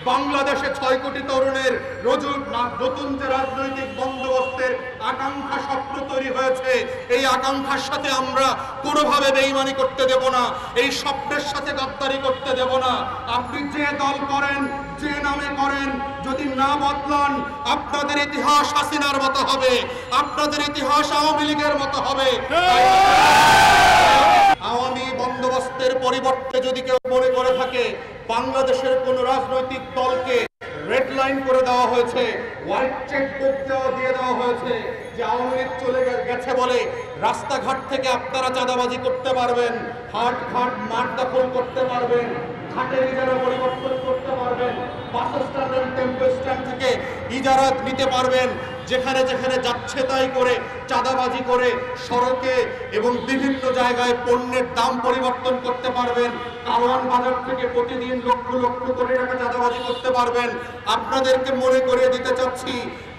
বাংলাদেশে 6 কোটি তরুণের নতুন যে রাজনৈতিক বন্দোবস্তের আকাঙ্ক্ষা স্বপ্ন তৈরি হয়েছে, এই আকাঙ্ক্ষার সাথে আমরা কোনোভাবে বেইমানি করতে দেব না, এই স্বপ্নের সাথে গাদ্দারি করতে দেব না। আপনি যে দল করেন, যে নামে করেন, যদি না বদলান আপনাদের ইতিহাস হাসিনার মতো হবে, আপনাদের ইতিহাস আওয়ামী লীগের মতো হবে। আওয়ামী বন্দোবস্তের পরিবর্তে যদি কেউ মনে করে থাকে বাংলাদেশের কোন রাজনৈতিক দলকে রেড লাইন করে দেওয়া হয়েছে, হোয়াইট চেক বুক দিয়ে দেওয়া হয়েছে যে আওয়ামী লীগ চলে গেছে বলে রাস্তাঘাট থেকে আপনারা চাঁদাবাজি করতে পারবেন, হাট ঘাট মাঠ দখল করতে পারবেন, ঘাটের ইজারা পরিবর্তন করতে পারবেন, বাস স্ট্যান্ড টেম্পো স্ট্যান্ড থেকে ইজারা নিতে পারবেন, যেখানে যেখানে যাচ্ছে তাই করে চাঁদাবাজি করে সড়কে এবং বিভিন্ন জায়গায় পণ্যের দাম পরিবর্তন করতে পারবেন, কারওয়ান বাজার থেকে প্রতিদিন লক্ষ লক্ষ কোটি টাকা চাঁদাবাজি করতে পারবেন। আপনাদেরকে মনে করিয়ে দিতে চাচ্ছি,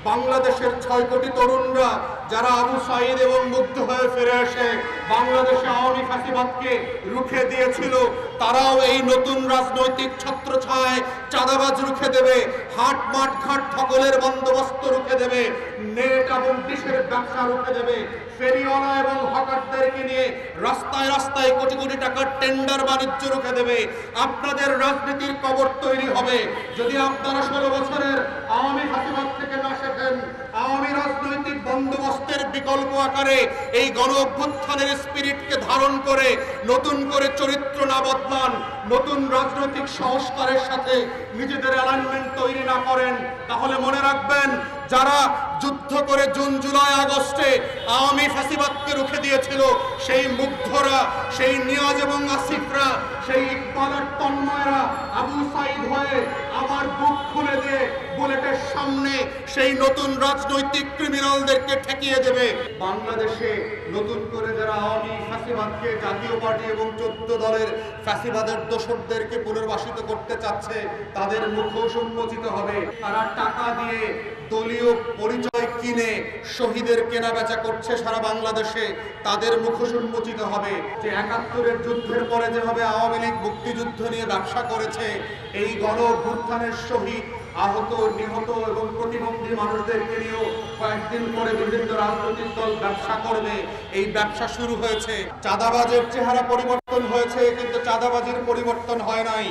বাংলাদেশের 6 কোটি তরুণরা যারা আবু সাঈদ এবং মুগ্ধ হয়ে ফিরে এসে বাংলাদেশে আওয়ামী ফ্যাসিবাদকে রুখে দিয়েছিল, তারাও এই নতুন রাজনৈতিক ছত্রছায়ায় চাঁদাবাজ রুখে দেবে, হাট মাঠ ঘাট সকলের বন্দোবস্ত রুখে দেবে, নেট এবং ডিশের ব্যবসা রুখে দেবে, ফেরিওয়ালা এবং হকারদেরকে নিয়ে রাস্তায় রাস্তায় কোটি কোটি টাকার টেন্ডার বাণিজ্য রুখে দেবে। আপনাদের রাজনীতির কবর তৈরি হবে যদি আপনারা 16 বছরের আওয়ামী ফ্যাসিবাদ থেকে না শেখেন। আওয়ামী রাজনৈতিক বন্দোবস্তের বিকল্প আকারে এই গণ অভ্যুত্থানের স্পিরিটকে ধারণ করে নতুন করে চরিত্র না বদলান, নতুন রাজনৈতিক সংস্কারের সাথে নিজেদের অ্যালাইনমেন্ট তৈরি না করেন, তাহলে মনে রাখবেন যারা যুদ্ধ করে জুন জুলাই আগস্টে আওয়ামী ফ্যাসিবাদকে রুখে দিয়েছিল, সেই মুগ্ধরা, সেই নিয়াজ এবং আসিফরা, সেই ইকবালের তন্ময়রা আবু সাঈদ হয়ে আবার বুক খুলে দিয়ে বুলেটের সামনে সেই নতুন রাজনৈতিক ক্রিমিনালদেরকে ঠেকিয়ে দেবে। বাংলাদেশে নতুন করে যারা আওয়ামী ফ্যাসিবাদকে, জাতীয় পার্টি এবং 14 দলের ফ্যাসিবাদের দোসরদেরকে পুনর্বাসিত করতে চাচ্ছে, তাদের মুখোশ উন্মোচিত হবে। তারা টাকা দিয়ে দলীয় পরিচয় কিনে শহীদের কেনা বেচা করছে সারা বাংলাদেশে, তাদের মুখোশ উন্মোচিত হবে। যে 71-এর যুদ্ধের পরে যেভাবে আওয়ামী লীগ মুক্তিযুদ্ধ নিয়ে ব্যবসা করেছে, এই গণ অভ্যুত্থানের শহীদ, আহত, নিহত এবং প্রতিবন্ধী মানুষদেরকে নিয়েও কয়েকদিন পরে বিভিন্ন রাজনৈতিক দল ব্যবসা করবে। এই ব্যবসা শুরু হয়েছে। চাঁদাবাজের চেহারা পরিবর্তন হয়েছে, কিন্তু চাঁদাবাজির পরিবর্তন হয় নাই।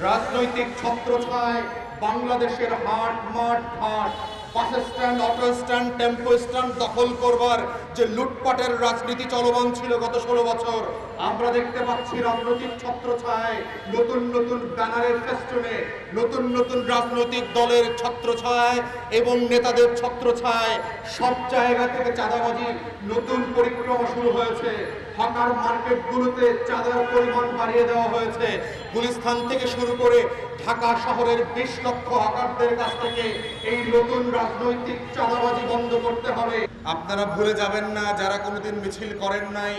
রাজনৈতিক ছত্রছায়ায় বাংলাদেশের হাট মাঠ ঘাট, bus stand, auto stand, tempo stand দখল করবার যে লুটপাটের রাজনীতি চলমান ছিল গত 16 বছর, আমরা দেখতে পাচ্ছি রাজনৈতিক ছত্রছায়ায়, নতুন নতুন ব্যানারের ফেস্টুনে, নতুন নতুন রাজনৈতিক দলের ছত্রছায়ায় এবং নেতাদের ছত্রছায়ায় সব জায়গা থেকে চাঁদাবাজির নতুন পরিক্রমা শুরু হয়েছে। হকার মার্কেটগুলোতে চাঁদার পরিমাণ বাড়িয়ে দেওয়া হয়েছে। গুলিস্তান থেকে শুরু করে ঢাকা শহরের 20 লক্ষ হকারদের কাছ থেকে এই নতুন রাজনৈতিক চাঁদাবাজি বন্ধ করতে হবে। আপনারা ভুলে যাবেন না, যারা কোনোদিন মিছিল করেন নাই,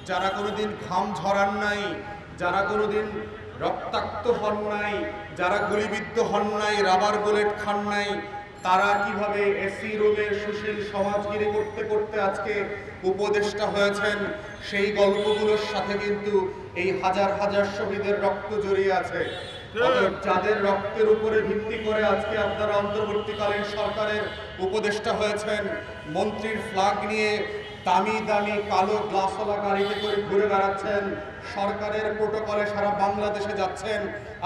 যারা কোনোদিন ঘাম ঝরান নাই, যারা কোনোদিন রক্তাক্ত হন নাই, যারা গুলিবিদ্ধ হন নাই, রাবার বুলেট খান নাই, তারা কিভাবে এসি রুমের সুশীল সমাজগিরি করতে করতে আজকে উপদেষ্টা হয়েছেন, সেই গল্পগুলোর সাথে কিন্তু এই হাজার হাজার শহীদের রক্ত জড়িয়ে আছে। যাদের রক্তের উপরে ভিত্তি করে আজকে আপনারা অন্তর্বর্তীকালীন সরকারের উপদেষ্টা হয়েছেন, মন্ত্রীর ফ্ল্যাগ নিয়ে দামি দামি কালো গ্লাসওয়ালা গাড়িতে করে ঘুরে বেড়াচ্ছেন, সরকারের প্রোটোকলে সারা বাংলাদেশে যাচ্ছেন,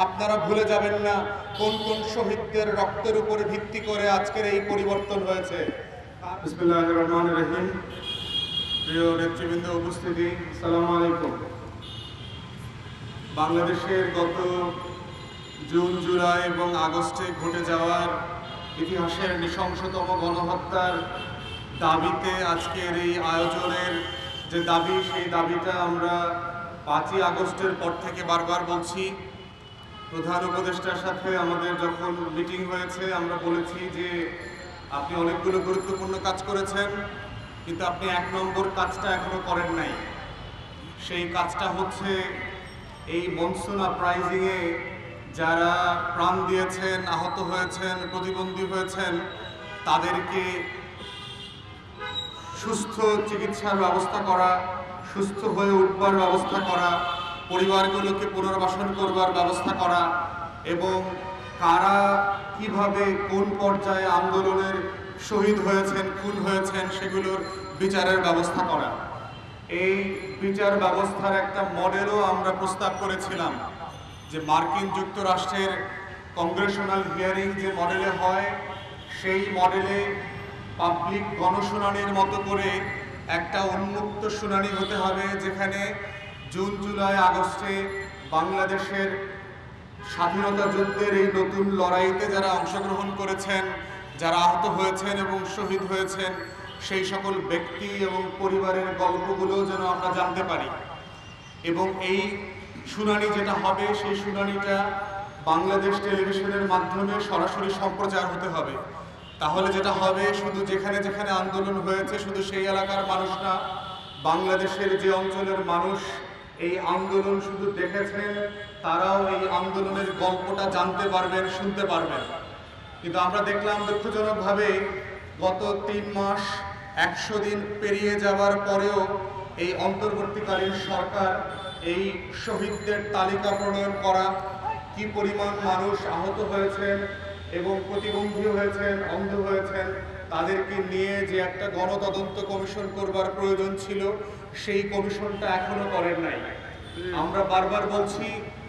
আপনারা ভুলে যাবেন না কোন কোন শহীদদের রক্তের উপরে ভিত্তি করে আজকের এই পরিবর্তন হয়েছে। বিসমিল্লাহির রহমানির রহিম। প্রিয় নেতৃবৃন্দ উপস্থিতি, আসসালামু আলাইকুম। বাংলাদেশের গত জুন জুলাই এবং আগস্টে ঘটে যাওয়ার ইতিহাসের নৃশংসতম গণহত্যার দাবিতে আজকের এই আয়োজনের যে দাবি, সেই দাবিটা আমরা 5ই আগস্টের পর থেকে বারবার বলছি। প্রধান উপদেষ্টার সাথে আমাদের যখন মিটিং হয়েছে, আমরা বলেছি যে আপনি অনেকগুলো গুরুত্বপূর্ণ কাজ করেছেন, কিন্তু আপনি 1 নম্বর কাজটা এখনো করেন নাই। সেই কাজটা হচ্ছে এই মনসুন আপরাইজিংয়ে যারা প্রাণ দিয়েছেন, আহত হয়েছেন, প্রতিবন্ধী হয়েছেন, তাদেরকে সুস্থ চিকিৎসার ব্যবস্থা করা, সুস্থ হয়ে উঠবার ব্যবস্থা করা, পরিবারগুলোকে পুনর্বাসন করবার ব্যবস্থা করা এবং কারা কিভাবে কোন পর্যায়ে আন্দোলনের শহীদ হয়েছেন, খুন হয়েছেন, সেগুলোর বিচারের ব্যবস্থা করা। এই বিচার ব্যবস্থার একটা মডেলও আমরা প্রস্তাব করেছিলাম, যে মার্কিন যুক্তরাষ্ট্রের কংগ্রেশনাল হিয়ারিং যে মডেলে হয়, সেই মডেলে পাবলিক গণশুনানির মতো করে একটা উন্মুক্ত শুনানি হতে হবে, যেখানে জুন, জুলাই, আগস্টে বাংলাদেশের স্বাধীনতা যুদ্ধের এই নতুন লড়াইতে যারা অংশগ্রহণ করেছেন, যারা আহত হয়েছেন এবং শহীদ হয়েছেন, সেই সকল ব্যক্তি এবং পরিবারের গল্পগুলো যেন আমরা জানতে পারি। এবং এই শুনানি যেটা হবে, সেই শুনানিটা বাংলাদেশ টেলিভিশনের মাধ্যমে সরাসরি সম্প্রচার হতে হবে। তাহলে যেটা হবে, শুধু যেখানে যেখানে আন্দোলন হয়েছে শুধু সেই এলাকার মানুষ না, বাংলাদেশের যে অঞ্চলের মানুষ এই আন্দোলন শুধু দেখেছেন, তারাও এই আন্দোলনের গল্পটা জানতে পারবেন, শুনতে পারবেন। কিন্তু আমরা দেখলাম দুঃখজনকভাবে গত 3 মাস 100 দিন পেরিয়ে যাওয়ার পরেও এই অন্তর্বর্তীকালীন সরকার এই শহীদদের তালিকা প্রণয়ন করা, কি পরিমাণ মানুষ আহত হয়েছেন এবং প্রতিবন্ধী হয়েছেন, অন্ধ হয়েছেন, তাদেরকে নিয়ে যে একটা গণতদন্ত কমিশন করবার প্রয়োজন ছিল, সেই কমিশনটা এখনো করেন নাই। আমরা বারবার বলছি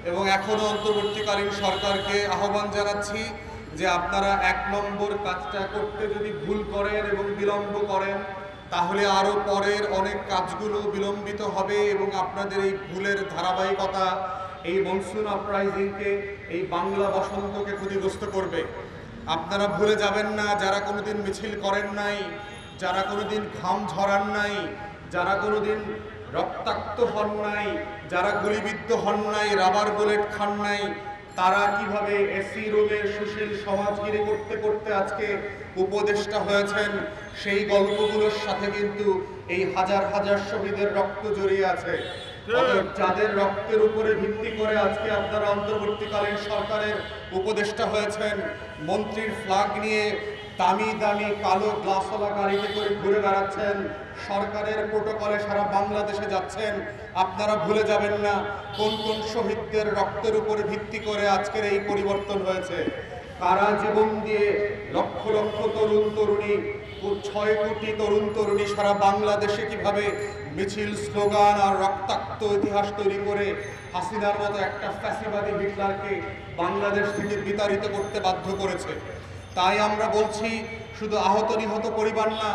এবং এখনো অন্তর্বর্তীকালীন সরকারকে আহ্বান জানাচ্ছি যে আপনারা 1 নম্বর কাজটা করতে যদি ভুল করেন এবং বিলম্ব করেন, তাহলে আরো পরের অনেক কাজগুলো বিলম্বিত হবে এবং আপনাদের এই ভুলের ধারাবাহিকতা এই মনসুন আপরাইজিংকে, এই বাংলা বসন্তকে ক্ষতিগ্রস্ত করবে। আপনারা ভুলে যাবেন না, যারা কোনোদিন মিছিল করেন নাই, যারা কোনোদিন ঘাম ঝরান নাই, যারা কোনোদিন রক্তাক্ত হন নাই, যারা গুলিবিদ্ধ হন নাই, রাবার বুলেট খান নাই, তারা কিভাবে এসি রুমের সুশীল সমাজগিরি করতে করতে আজকে উপদেষ্টা হয়েছেন, সেই গল্পগুলোর সাথে কিন্তু এই হাজার হাজার শহীদের রক্ত জড়িয়ে আছে। যাদের রক্তের উপরে ভিত্তি করে আজকে আপনারা অন্তর্বর্তীকালীন সরকারের উপদেষ্টা হয়েছেন, মন্ত্রীর ফ্ল্যাগ নিয়ে দামি দামি কালো গ্লাসওয়ালা গাড়িতে করে ঘুরে বেড়াচ্ছেন, সরকারের প্রোটোকলে সারা বাংলাদেশে যাচ্ছেন, আপনারা ভুলে যাবেন না কোন কোন শহীদদের রক্তের উপরে ভিত্তি করে আজকের এই পরিবর্তন হয়েছে। কারা জীবন দিয়ে লক্ষ লক্ষ তরুণ তরুণী, 6 কোটি তরুণ তরুণী সারা বাংলাদেশে কিভাবে মিছিল, স্লোগান আর রক্তাক্ত ইতিহাস তৈরি করে হাসিনার মতো একটা ফ্যাসিবাদী হিটলারকে বাংলাদেশ থেকে বিতাড়িত করতে বাধ্য করেছে। তাই আমরা বলছি, শুধু আহত নিহত পরিবার না,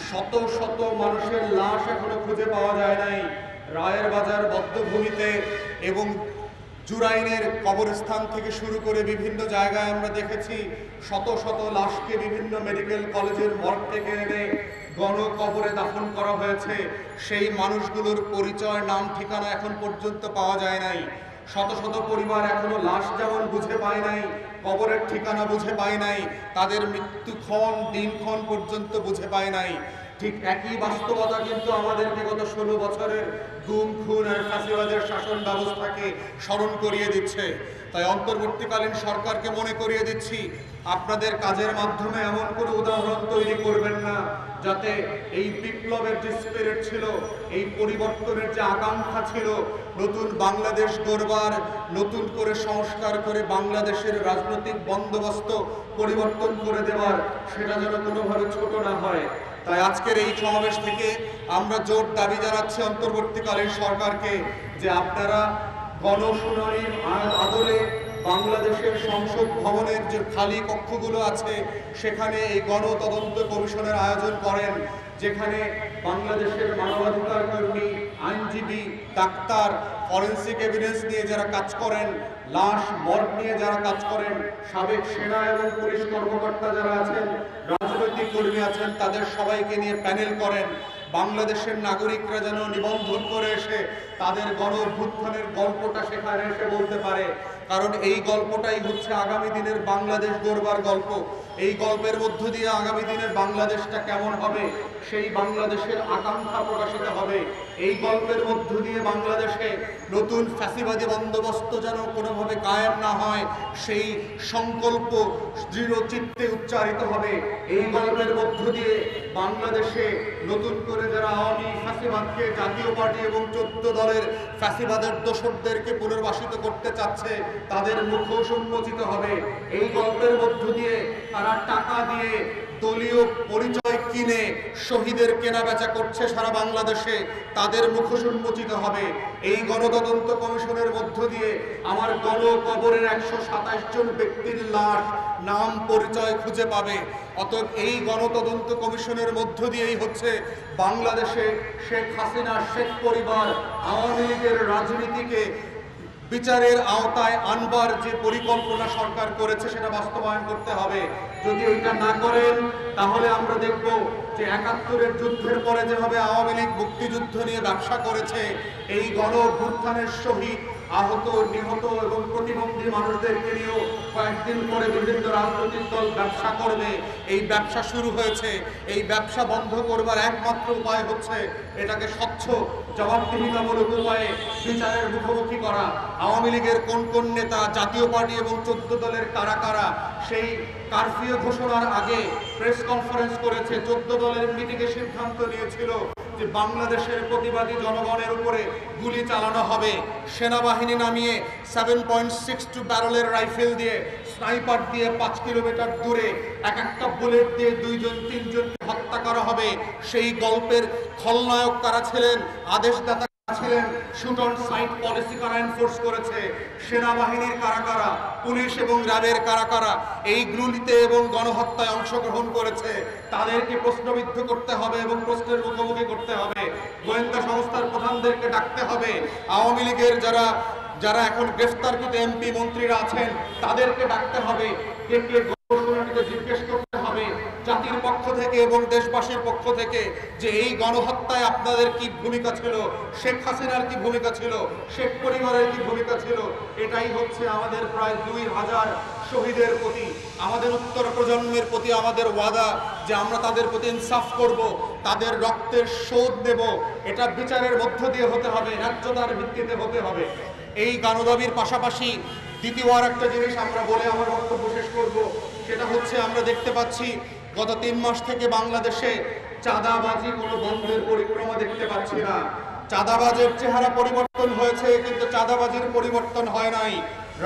শত শত মানুষের লাশ এখনো খুঁজে পাওয়া যায় নাই। রায়ের বাজার বদ্ধভূমিতে এবং জুরাইনের কবরস্থান থেকে শুরু করে বিভিন্ন জায়গায় আমরা দেখেছি শত শত লাশকে বিভিন্ন মেডিকেল কলেজের মর্গ থেকে এনে গণকবরে দাফন করা হয়েছে। সেই মানুষগুলোর পরিচয়, নাম, ঠিকানা এখন পর্যন্ত পাওয়া যায় নাই। শত শত পরিবার এখনো লাশ যেমন বুঝে পায় নাই, কবরের ঠিকানা বুঝে পায় নাই, তাদের মৃত্যুক্ষণ, দিনক্ষণ পর্যন্ত বুঝে পায় নাই। ঠিক একই বাস্তবতা কিন্তু আমাদেরকে গত 16 বছরের গুম, খুন আর ফাঁসিবাদের শাসন ব্যবস্থাকে স্মরণ করিয়ে দিচ্ছে। তাই অন্তর্বর্তীকালীন সরকারকে মনে করিয়ে দিচ্ছি, আপনাদের কাজের মাধ্যমে এমন কোনো উদাহরণ তৈরি করবেন না যাতে এই বিপ্লবের যে স্পিরিট ছিল, এই পরিবর্তনের যে আকাঙ্ক্ষা ছিল, নতুন বাংলাদেশ গড়বার, নতুন করে সংস্কার করে বাংলাদেশের রাজনৈতিক বন্দোবস্ত পরিবর্তন করে দেওয়ার, সেটা যেন কোনোভাবে ছোট না হয়। তাই আজকের এই সমাবেশ থেকে আমরা জোর দাবি জানাচ্ছি অন্তর্বর্তীকালীন সরকারকে যে আপনারা গণশুনানির আদলে বাংলাদেশের সংসদ ভবনের যে খালি কক্ষগুলো আছে সেখানে এই গণতদন্ত কমিশনের আয়োজন করেন, যেখানে বাংলাদেশের মানবাধিকার কর্মী, আইনজীবী, ডাক্তার, ফরেন্সিক এভিডেন্স নিয়ে যারা কাজ করেন, লাশ মর্গ নিয়ে যারা কাজ করেন, সাবেক সেনা এবং পুলিশ কর্মকর্তা যারা আছেন, রাজনৈতিক কর্মী আছেন, তাদের সবাইকে নিয়ে প্যানেল করেন। বাংলাদেশের নাগরিকরা যেন নিবন্ধন করে এসে তাদের গণ অভ্যুত্থানের গল্পটা সেখানে এসে বলতে পারে, কারণ এই গল্পটাই হচ্ছে আগামী দিনের বাংলাদেশ গড়বার গল্প। এই গল্পের মধ্য দিয়ে আগামী দিনের বাংলাদেশটা কেমন হবে সেই বাংলাদেশের আকাঙ্ক্ষা প্রকাশিত হবে। এই গল্পের মধ্য দিয়ে বাংলাদেশে নতুন ফ্যাসিবাদী বন্দোবস্ত যেন কোনোভাবে কায়েম না হয়, সেই সংকল্প দৃঢ় চিত্তে উচ্চারিত হবে। এই গল্পের মধ্য দিয়ে বাংলাদেশে নতুন করে যারা আওয়ামী ফ্যাসিবাদকে, জাতীয় পার্টি এবং 14 দলের ফ্যাসিবাদের দোসরদেরকে পুনর্বাসিত করতে চাচ্ছে, তাদের মুখোশ উন্মোচিত হবে। এই গল্পের মধ্য দিয়ে তারা টাকা দিয়ে দলীয় পরিচয় কিনে শহীদের কেনাবেচা করছে সারা বাংলাদেশে, তাদের মুখোশ উন্মোচিত হবে। এই গণতদন্ত কমিশনের মধ্য দিয়ে আমার গণকবরের 127 জন ব্যক্তির লাশ, নাম, পরিচয় খুঁজে পাবে। অতএব এই গণতদন্ত কমিশনের মধ্য দিয়েই হচ্ছে বাংলাদেশে শেখ হাসিনা, শেখ পরিবার, আওয়ামী লীগের রাজনীতিকে বিচারের আওতায় আনবার যে পরিকল্পনা সরকার করেছে সেটা বাস্তবায়ন করতে হবে। যদি এটা না করেন তাহলে আমরা দেখব যে 71-এর যুদ্ধের পরে যেভাবে আওয়ামী লীগ মুক্তিযুদ্ধ নিয়ে ব্যবসা করেছে, এই গণ অভ্যুত্থানের শহীদ, আহত, নিহত এবং প্রতিবন্ধী মানুষদেরকে নিয়েও কয়েকদিন পরে বিভিন্ন রাজনৈতিক দল ব্যবসা করবে। এই ব্যবসা শুরু হয়েছে। এই ব্যবসা বন্ধ করবার একমাত্র উপায় হচ্ছে এটাকে স্বচ্ছ, জবাবদিহিতামূলক উপায়ে বিচারের মুখোমুখি করা। আওয়ামী লীগের কোন কোন নেতা, জাতীয় পার্টি এবং 14 দলের কারা কারা সেই কারফিউ ঘোষণার আগে প্রেস কনফারেন্স করেছে, 14 দলের মিটিংয়ে সিদ্ধান্ত নিয়েছিল যে বাংলাদেশের প্রতিবাদী জনগণের উপরে গুলি চালানো হবে। সেনাবাহিনী নামিয়ে 7.62 ব্যারেলের রাইফেল দিয়ে, স্নাইপার দিয়ে 5 কিলোমিটার দূরে এক একটা বুলেট দিয়ে 2-3জনকে হত্যা করা হবে। সেই গল্পের খলনায়ক কারা ছিলেন, আদেশদাতা ছিলেন, শুট অন সাইট পলিসি কারা এনফোর্স করেছে, সেনাবাহিনীর কারা কারা, পুলিশ এবং র্যাবের কারা কারা এই গুলিতে এবং গণহত্যায় অংশগ্রহণ করেছে, তাদেরকে প্রশ্নবিদ্ধ করতে হবে এবং প্রশ্নের মুখোমুখি করতে হবে। গোয়েন্দা সংস্থার প্রধানদেরকে ডাকতে হবে। আওয়ামী লীগের যারা এখন গ্রেফতারকৃত এমপি মন্ত্রীরা আছেন তাদেরকে ডাকতে হবে। কে কে ঘোষণাটিকে জিজ্ঞেস করতে হবে জাতির পক্ষ থেকে এবং দেশবাসীর পক্ষ থেকে যে এই গণহত্যায় আপনাদের কি ভূমিকা ছিল, শেখ হাসিনার কি ভূমিকা ছিল, শেখ পরিবারের কি ভূমিকা ছিল। এটাই হচ্ছে আমাদের প্রায় 2000 শহীদের প্রতি, আমাদের উত্তর প্রজন্মের প্রতি আমাদের ওয়াদা যে আমরা তাদের প্রতি ইনসাফ করব, তাদের রক্তের শোধ দেব। এটা বিচারের মধ্য দিয়ে হতে হবে, ন্যায্যতার ভিত্তিতে হতে হবে। এই গণদাবির পাশাপাশি দ্বিতীয় আর একটা জিনিস আমরা বলে আমার বক্তব্য শেষ করব, সেটা হচ্ছে আমরা দেখতে পাচ্ছি গত 3 মাস থেকে বাংলাদেশে চাঁদাবাজি কোনো বন্ধের পরিক্রমা দেখতে পাচ্ছি না। চাঁদাবাজের চেহারা পরিবর্তন হয়েছে কিন্তু চাঁদাবাজির পরিবর্তন হয় নাই।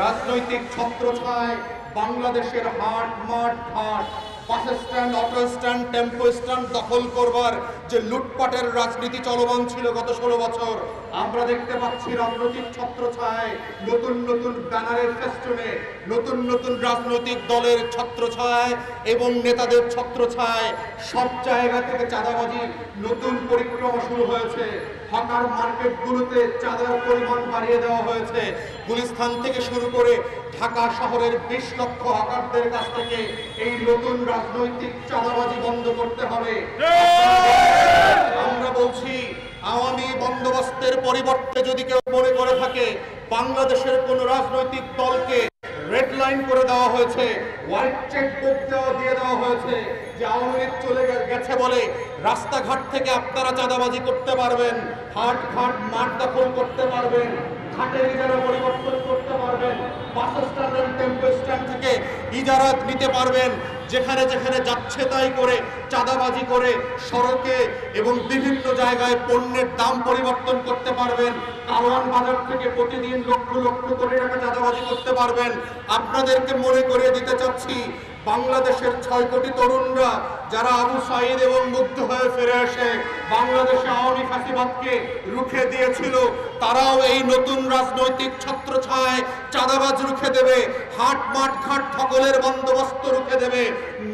রাজনৈতিক ছত্রছায়ায় বাংলাদেশের হাট, মাঠ, ঘাট, bus stand, auto stand, tempo stand দখল করবার যে লুটপাটের রাজনীতি চলমান ছিল গত 16 বছর, আমরা দেখতে পাচ্ছি রাজনৈতিক ছত্রছায়ায়, নতুন নতুন ব্যানারের ফেস্টুনে, নতুন নতুন রাজনৈতিক দলের ছত্রছায়ায় এবং নেতাদের ছত্রছায়ায় সব জায়গা থেকে চাঁদাবাজির নতুন পরিক্রমা শুরু হয়েছে। হকার মার্কেটগুলোতে চাঁদার পরিমাণ বাড়িয়ে দেওয়া হয়েছে। গুলিস্তান থেকে শুরু করে ঢাকা শহরের 20 লক্ষ হকারদের কাছ থেকে এই নতুন রাজনৈতিক চাঁদাবাজি বন্ধ করতে হবে। আমরা বলছি আওয়ামী বন্দোবস্তের পরিবর্তে যদি কেউ মনে করে থাকে বাংলাদেশের কোন রাজনৈতিক দলকে রেড লাইন করে দেওয়া হয়েছে, হোয়াইট চেক বুক দিয়ে দেওয়া হয়েছে যে আওয়ামী লীগ চলে গেছে বলে রাস্তাঘাট থেকে আপনারা চাঁদাবাজি করতে পারবেন, হাট ঘাট মাঠ দখল করতে পারবেন, ঘাটের ইজারা পরিবর্তন করতে পারবেন, বাস স্ট্যান্ড, টেম্পো স্ট্যান্ড থেকে ইজারা নিতে পারবেন, যেখানে যেখানে যাচ্ছে তাই করে চাঁদাবাজি করে সড়কে এবং বিভিন্ন জায়গায় পণ্যের দাম পরিবর্তন করতে পারবেন, কারওয়ান বাজার থেকে প্রতিদিন লক্ষ লক্ষ কোটি টাকা চাঁদাবাজি করতে পারবেন। আপনাদেরকে মনে করিয়ে দিতে চাচ্ছি বাংলাদেশের 6 কোটি তরুণরা যারা আবু সাইদ এবং মুগ্ধ হয়ে ফিরে এসে বাংলাদেশে আওয়ামী ফ্যাসিবাদকে রুখে দিয়েছিল, তারাও এই নতুন রাজনৈতিক ছত্রছায়ায় চাঁদাবাজ রুখে দেবে, হাট মাঠ ঘাট দখলের বন্দোবস্ত রুখে দেবে,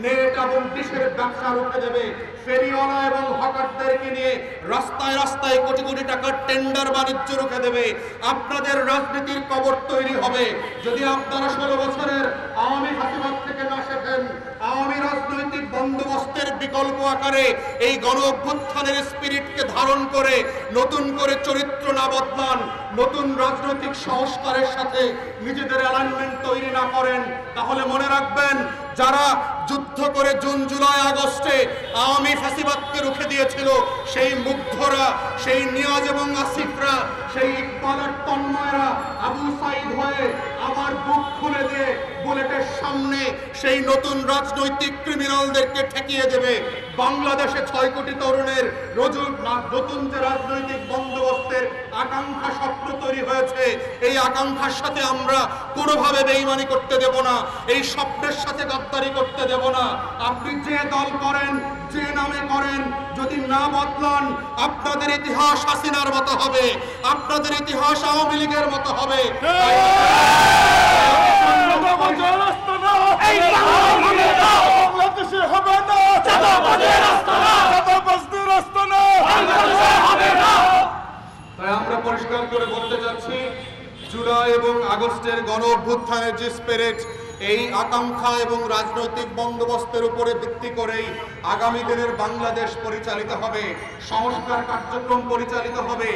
নেট এবং ডিশের ব্যবসা রুখে দেবে, ফেরিওয়ালা এবং হকারদেরকে নিয়ে রাস্তায় রাস্তায় কোটি কোটি টাকার টেন্ডার বাণিজ্য রুখে দেবে। আপনাদের রাজনীতির কবর তৈরি হবে যদি আপনারা 16 বছরের আওয়ামী ফ্যাসিবাদ থেকে না শেখেন। আওয়ামী রাজনৈতিক বন্দোবস্তের বিকল্প আকারে এই গণ অভ্যুত্থানের স্পিরিটকে ধারণ করে নতুন করে চরিত্র না বদলান, নতুন রাজনৈতিক সংস্কারের সাথে নিজেদের অ্যালাইনমেন্ট তৈরি না করেন, তাহলে মনে রাখবেন যারা যুদ্ধ করে জুন জুলাই আগস্টে আওয়ামী ফ্যাসিবাদকে রুখে দিয়েছিল, সেই মুগ্ধরা, সেই নিয়াজ এবং আসিফরা, সেই ইকবালের তন্ময়রা আবু সাইদ হয়ে আবার বুক খুলে দিয়ে বুলেটের সামনে সেই নতুন রাজনৈতিক ক্রিমিনালদেরকে ঠেকিয়ে দেবে। বাংলাদেশে 6 কোটি তরুণের নতুন যে রাজনৈতিক বন্দোবস্তের আকাঙ্ক্ষা স্বপ্ন তৈরি হয়েছে, এই আকাঙ্ক্ষার সাথে আমরা কোনোভাবে বেইমানি করতে দেব না, এই স্বপ্নের সাথে গাদ্দারি করতে দেব না। আপনি যে দল করেন, যে নামে করেন, যদি না বদলান আপনাদের ইতিহাস হাসিনার মতো হবে, আপনাদের ইতিহাস আওয়ামী লীগের মতো হবে। তাই আমরা পরিষ্কার করে বলতে চাচ্ছি, জুলাই এবং আগস্টের গণ অভ্যুত্থানের যে স্পিরিট, এই আকাঙ্ক্ষা এবং রাজনৈতিক বন্দোবস্তের উপরে ভিত্তি করেই আগামী দিনের বাংলাদেশ পরিচালিত হবে, সংস্কার কার্যক্রম পরিচালিত হবে,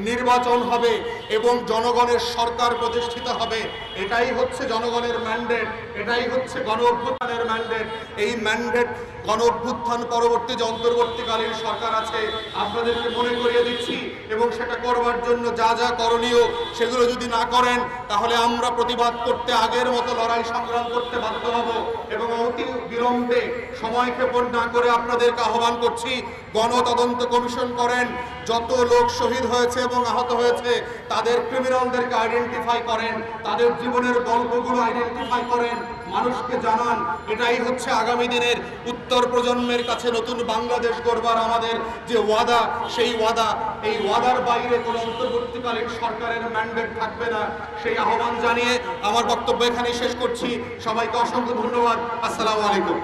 নির্বাচন হবে এবং জনগণের সরকার প্রতিষ্ঠিত হবে। এটাই হচ্ছে জনগণের ম্যান্ডেট, এটাই হচ্ছে গণ অভ্যুত্থানের ম্যান্ডেট। এই ম্যান্ডেট গণ অভ্যুত্থান পরবর্তী যে অন্তর্বর্তীকালীন সরকার আছে, আপনাদেরকে মনে করিয়ে দিচ্ছি, এবং সেটা করবার জন্য যা যা করণীয় সেগুলো যদি না করেন তাহলে আমরা প্রতিবাদ করতে আগের মতো লড়াই সংগ্রাম করতে বাধ্য হব। এবং অতি বিলম্বে সময় ক্ষেপণ না করে আপনাদেরকে আহ্বান করছি, গণতদন্ত কমিশন করেন, যত লোক শহীদ হয়েছে এবং আহত হয়েছে তাদের ক্রিমিনালদেরকে আইডেন্টিফাই করেন, তাদের জীবনের গল্পগুলো আইডেন্টিফাই করেন, মানুষকে জানান। এটাই হচ্ছে আগামী দিনের উত্তর প্রজন্মের কাছে নতুন বাংলাদেশ গড়বার আমাদের যে ওয়াদা, সেই ওয়াদা। এই ওয়াদার বাইরে কোনো অন্তর্বর্তীকালীন সরকারের ম্যান্ডেট থাকবে না, সেই আহ্বান জানিয়ে আমার বক্তব্য এখানেই শেষ করছি। সবাইকে অসংখ্য ধন্যবাদ। আসসালামু আলাইকুম।